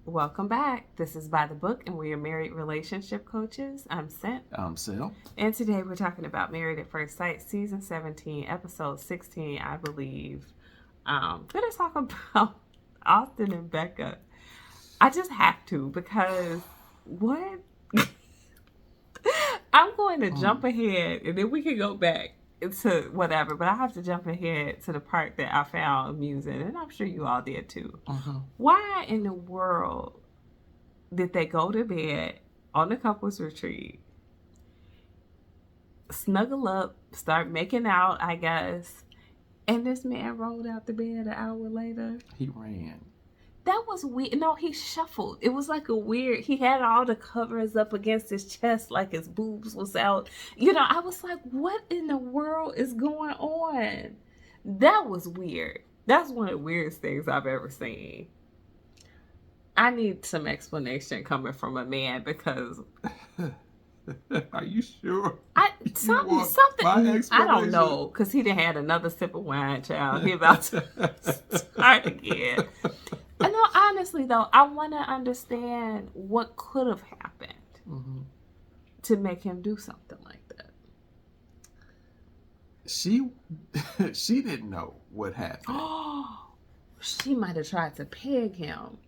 Welcome back. This is By the Book, and we're your married relationship coaches. I'm Sent. I'm Sil. And today we're talking about Married at First Sight, Season 17, Episode 16, I believe. We're going to talk about Austin and Becca. I just have to, because what? I'm going to jump ahead, and then we can go back to whatever, but I have to jump ahead to the part that I found amusing, and I'm sure you all did too. Why in the world did they go to bed on the couples retreat, snuggle up, start making out, I guess, and this man rolled out the bed an hour later? He ran. That was weird. No, he shuffled. It was like a weird, he had all the covers up against his chest like his boobs was out. I was like, what in the world is going on? That was weird. That's one of the weirdest things I've ever seen. I need some explanation coming from a man because... Are you sure? Something. I don't know, because he done had another sip of wine, child. He about to start again. No, honestly, though, I want to understand what could have happened to make him do something like that. She didn't know what happened. Oh, she might have tried to peg him.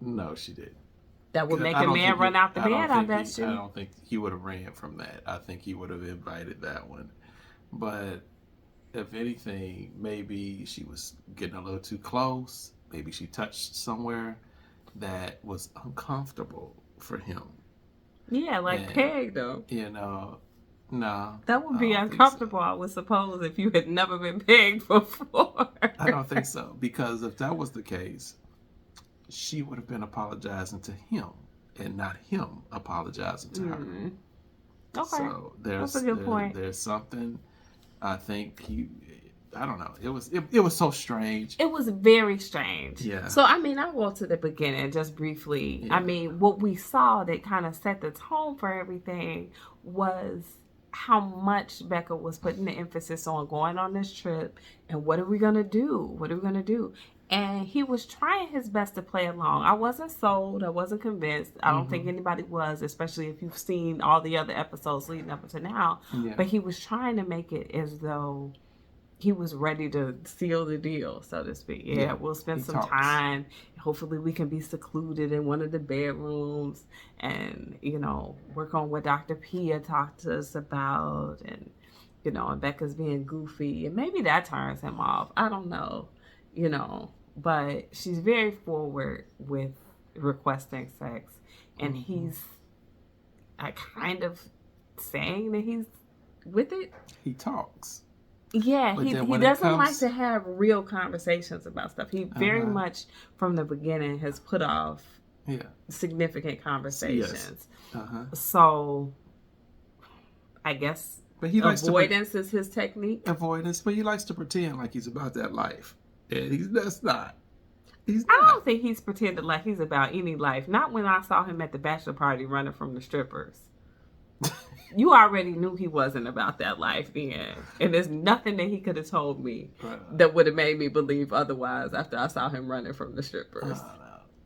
No, she didn't. That would make a man run out the bed, I bet you. I don't think he would have ran from that. I think he would have invited that one. But if anything, maybe she was getting a little too close. Maybe she touched somewhere that was uncomfortable for him. Yeah, peg though. No. That would be uncomfortable, I would suppose, if you had never been pegged before. I don't think so. Because if that was the case, she would have been apologizing to him and not him apologizing to her. Okay. So that's a good point. There's something, I think I don't know. It was so strange. It was very strange. Yeah. So, I'll go to the beginning just briefly. Yeah. What we saw that kind of set the tone for everything was how much Becca was putting the emphasis on going on this trip and what are we going to do? And he was trying his best to play along. I wasn't sold. I wasn't convinced. I don't think anybody was, especially if you've seen all the other episodes leading up to now. Yeah. But he was trying to make it as though he was ready to seal the deal, so to speak. Yeah, we'll spend some time. Hopefully we can be secluded in one of the bedrooms and, work on what Dr. Pia talked to us about and, and Becca's being goofy. And maybe that turns him off. I don't know, but she's very forward with requesting sex. And he's kind of saying that he's with it. He talks. Yeah, he doesn't like to have real conversations about stuff. He very much, from the beginning, has put off significant conversations. Yes. So, I guess avoidance is his technique. Avoidance, but he likes to pretend like he's about that life. And that's not. He's not. I don't think he's pretending like he's about any life. Not when I saw him at the bachelor party running from the strippers. You already knew he wasn't about that life then. And there's nothing that he could have told me that would have made me believe otherwise after I saw him running from the strippers.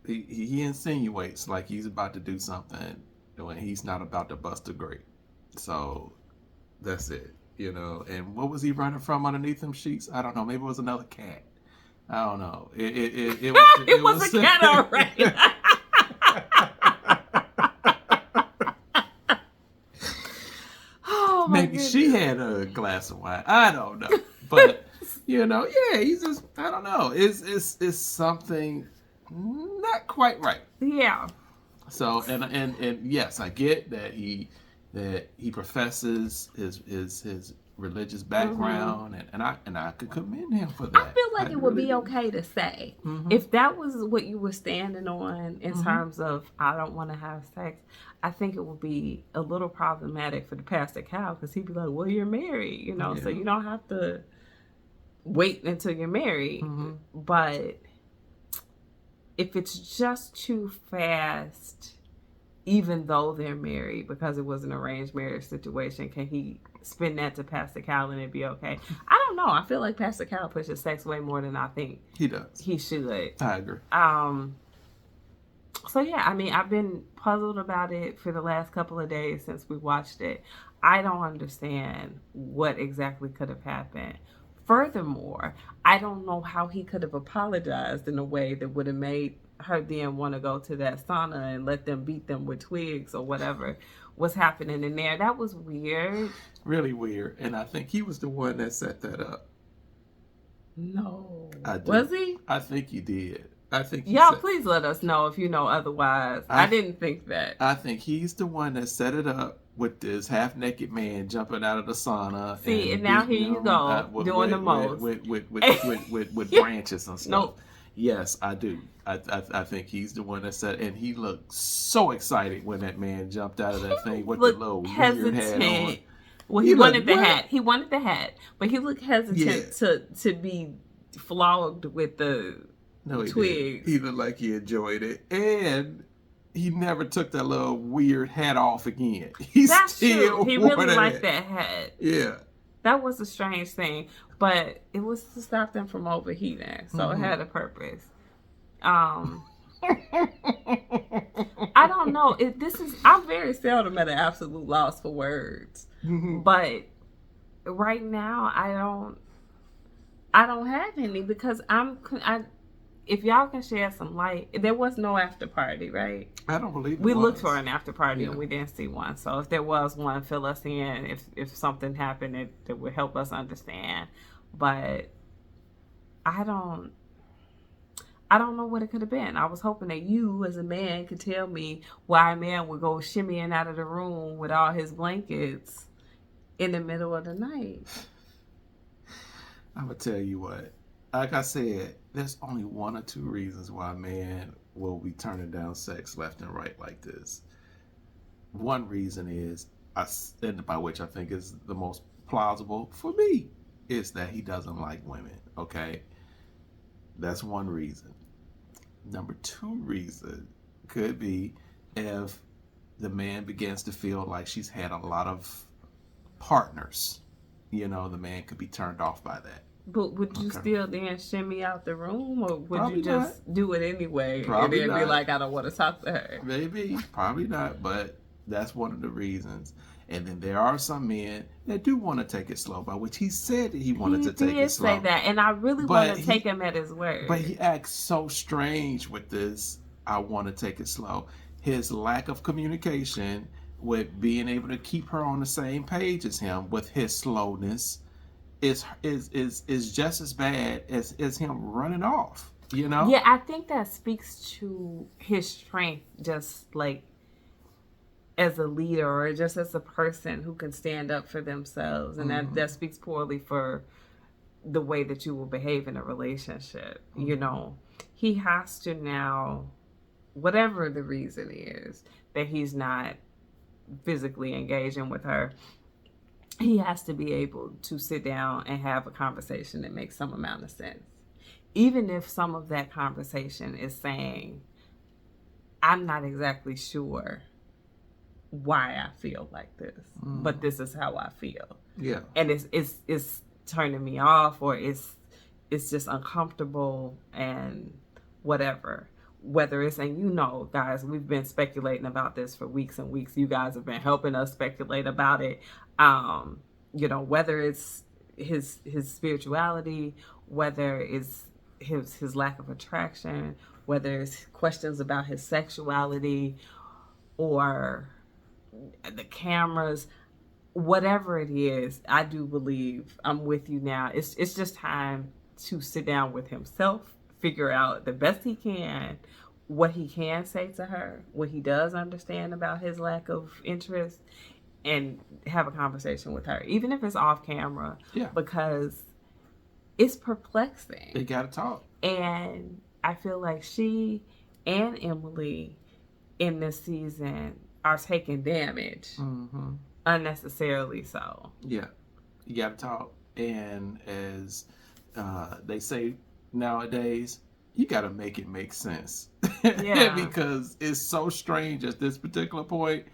He insinuates like he's about to do something when he's not about to bust a grape. So that's it, And what was he running from underneath them sheets? I don't know. Maybe it was another cat. I don't know. It was a cat, all right. Maybe she had a glass of wine. I don't know. But, he's just, I don't know. It's something not quite right. Yeah. So, and yes, I get that he professes his religious background, and I could commend him for that. I feel like it would be okay to say, if that was what you were standing on in terms of, I don't want to have sex, I think it would be a little problematic for the Pastor Cal, because he'd be like, well, you're married, so you don't have to wait until you're married. But if it's just too fast, even though they're married, because it was an arranged marriage situation, can he spin that to Pastor Cal and it'd be okay? I don't know. I feel like Pastor Cal pushes sex way more than I think he does. He should. I agree. So yeah, I mean, I've been puzzled about it for the last couple of days since we watched it. I don't understand what exactly could have happened. Furthermore, I don't know how he could have apologized in a way that would have made her then want to go to that sauna and let them beat them with twigs or whatever was happening in there. That was weird. Really weird. And I think he was the one that set that up. No. I do. Was he? I think he did. I think y'all please let us know if you know otherwise. I didn't think that. I think he's the one that set it up with this half-naked man jumping out of the sauna. See, and now here you go doing the most with branches and stuff. Nope. Yes, I do. I think he's the one that said, and he looked so excited when that man jumped out of that thing with the little weird hat on. Well, he wanted the hat. He wanted the hat, but he looked hesitant to be flogged with the twigs. He looked like he enjoyed it, and he never took that little weird hat off again. That's true. He really liked that hat. Yeah. That was a strange thing, but it was to stop them from overheating, so it had a purpose. I don't know. I'm very seldom at an absolute loss for words, but right now I don't have any because if y'all can share some light, there was no after party, right? I don't believe we looked for an after party and we didn't see one. So if there was one, fill us in. If something happened that would help us understand. But I don't know what it could have been. I was hoping that you, as a man, could tell me why a man would go shimmying out of the room with all his blankets in the middle of the night. I'm gonna tell you what. Like I said, there's only one or two reasons why a man will be turning down sex left and right like this. One reason is, and by which I think is the most plausible for me, is that he doesn't like women, okay? That's one reason. Number two reason could be if the man begins to feel like she's had a lot of partners. The man could be turned off by that. But would you still then shimmy out the room, or would Probably you just do it anyway Probably and then not. be like, I don't want to talk to her? Maybe, probably not, but that's one of the reasons. And then there are some men that do want to take it slow, by which he said that he wanted to take it slow. He did say that, and I really want to take him at his word. But he acts so strange with this, I want to take it slow. His lack of communication with being able to keep her on the same page as him with his slowness is just as bad as him running off, Yeah, I think that speaks to his strength, just like as a leader or just as a person who can stand up for themselves. And that speaks poorly for the way that you will behave in a relationship. He has to now, whatever the reason is that he's not physically engaging with her, he has to be able to sit down and have a conversation that makes some amount of sense. Even if some of that conversation is saying, I'm not exactly sure why I feel like this, but this is how I feel. Yeah. And it's turning me off, or it's just uncomfortable and whatever. Whether it's, and guys, we've been speculating about this for weeks and weeks. You guys have been helping us speculate about it. Whether it's his spirituality, whether it's his lack of attraction, whether it's questions about his sexuality or the cameras, whatever it is, I do believe I'm with you now. It's just time to sit down with himself, figure out the best he can what he can say to her, what he does understand about his lack of interest, and have a conversation with her, even if it's off camera. Yeah. Because it's perplexing. They gotta talk. And I feel like she and Emily in this season are taking damage. Unnecessarily so. Yeah. You gotta talk. And as they say nowadays, you gotta make it make sense. Yeah. Because it's so strange at this particular point.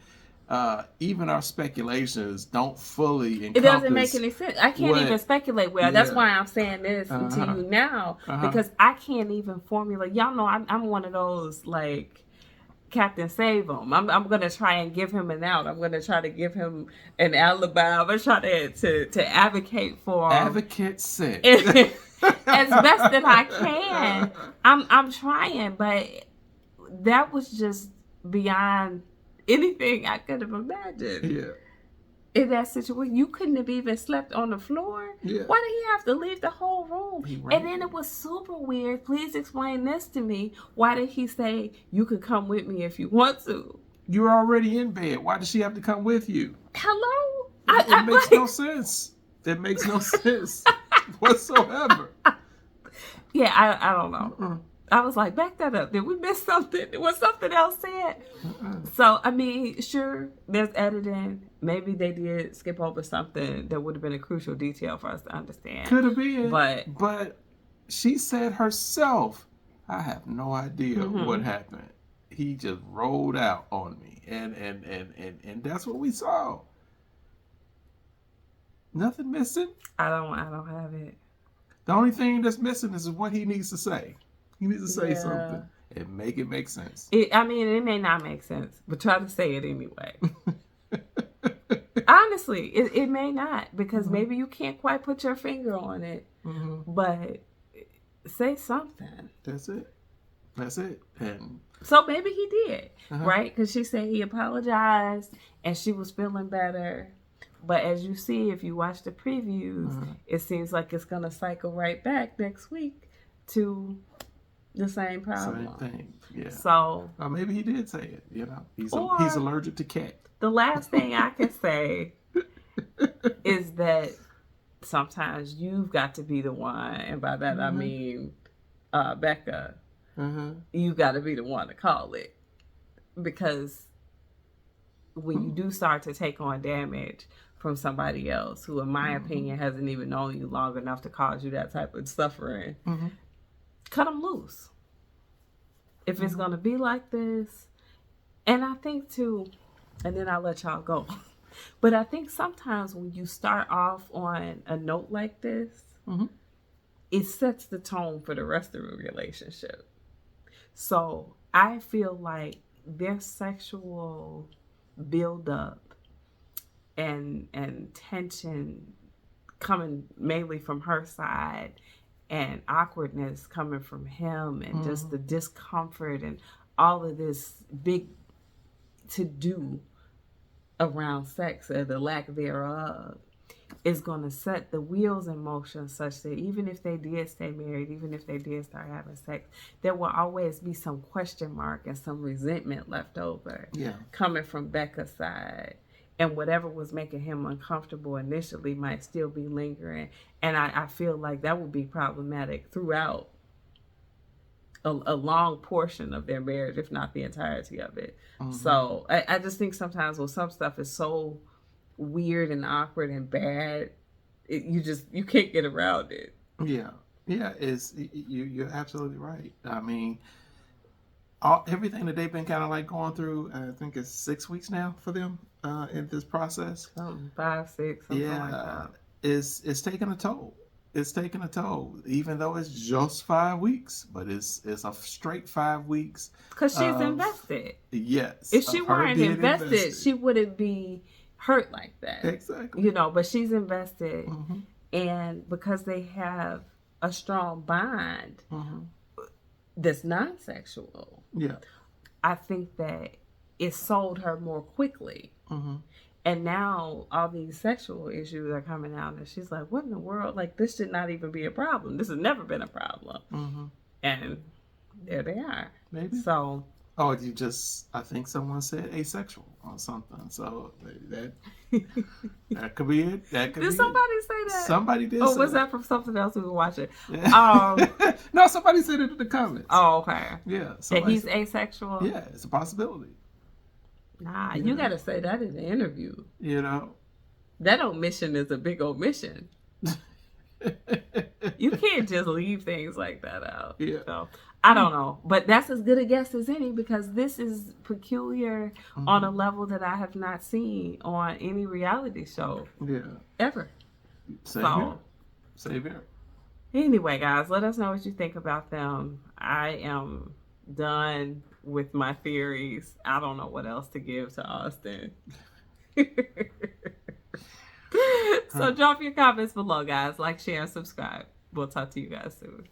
Even our speculations don't fully encompass. It doesn't make any sense. I can't even speculate well. Yeah. That's why I'm saying this to you now, because I can't even formulate. Y'all know I'm one of those, like, Captain Save him. I'm gonna try and give him an out. I'm gonna try to give him an alibi. I'm gonna try to advocate for him. Advocate sick. As best that I can. I'm trying, but that was just beyond anything I could have imagined. Yeah. In that situation, you couldn't have even slept on the floor. Yeah. Why did he have to leave the whole room? Right. And then it was super weird. Please explain this to me. Why did he say you could come with me if you want to? You're already in bed. Why does she have to come with you? Hello? It makes no sense. It makes no sense whatsoever. Yeah, I don't know. I was like, back that up. Did we miss something? Was something else said? So, I mean, sure, there's editing. Maybe they did skip over something that would have been a crucial detail for us to understand. Could have been. But she said herself, I have no idea what happened. He just rolled out on me. And that's what we saw. Nothing missing. I don't have it. The only thing that's missing is what he needs to say. He needs to say something and make it make sense. I mean, it may not make sense, but try to say it anyway. Honestly, it may not, because maybe you can't quite put your finger on it, but say something. That's it. And so maybe he did, right? Because she said he apologized and she was feeling better. But as you see, if you watch the previews, it seems like it's going to cycle right back next week to the same problem. Same thing, yeah. So maybe he did say it, He's allergic to cat. The last thing I can say is that sometimes you've got to be the one, and by that I mean Becca. You've got to be the one to call it, because when you do start to take on damage from somebody else who, in my opinion, hasn't even known you long enough to cause you that type of suffering, cut them loose. If it's going to be like this. And I think too, and then I'll let y'all go, but I think sometimes when you start off on a note like this, it sets the tone for the rest of the relationship. So I feel like their sexual buildup and tension coming mainly from her side, and awkwardness coming from him, and just the discomfort and all of this big to do around sex, or the lack thereof, is going to set the wheels in motion such that even if they did stay married, even if they did start having sex, there will always be some question mark and some resentment left over coming from Becca's side. And whatever was making him uncomfortable initially might still be lingering. And I feel like that would be problematic throughout a long portion of their marriage, if not the entirety of it. So I just think sometimes when some stuff is so weird and awkward and bad, you can't get around it. Yeah, you're absolutely right. I mean, everything that they've been kind of like going through, I think it's 6 weeks now for them in this process. 5, 6, something like that. It's taking a toll. It's taking a toll, even though it's just 5 weeks, but it's a straight 5 weeks. Because she's invested. Yes. If she weren't invested, she wouldn't be hurt like that. Exactly. But she's invested, and because they have a strong bond that's non-sexual, I think that it sold her more quickly. And now all these sexual issues are coming out, and she's like, what in the world? Like, this should not even be a problem. This has never been a problem. And there they are. Maybe. So. Oh, I think someone said asexual or something. So that could be it. Did somebody say that? Somebody did. Oh, was that from something else we were watching? No, somebody said it in the comments. Oh, okay. Yeah. That he's asexual? Yeah, it's a possibility. Nah, you got to say that in the interview. That omission is a big omission. You can't just leave things like that out. Yeah. So, I don't know. But that's as good a guess as any, because this is peculiar on a level that I have not seen on any reality show. Yeah. Ever. Same here. Anyway, guys, let us know what you think about them. I am done with my theories. I don't know what else to give to Austin. So drop your comments below, guys. Like, share, and subscribe. We'll talk to you guys soon.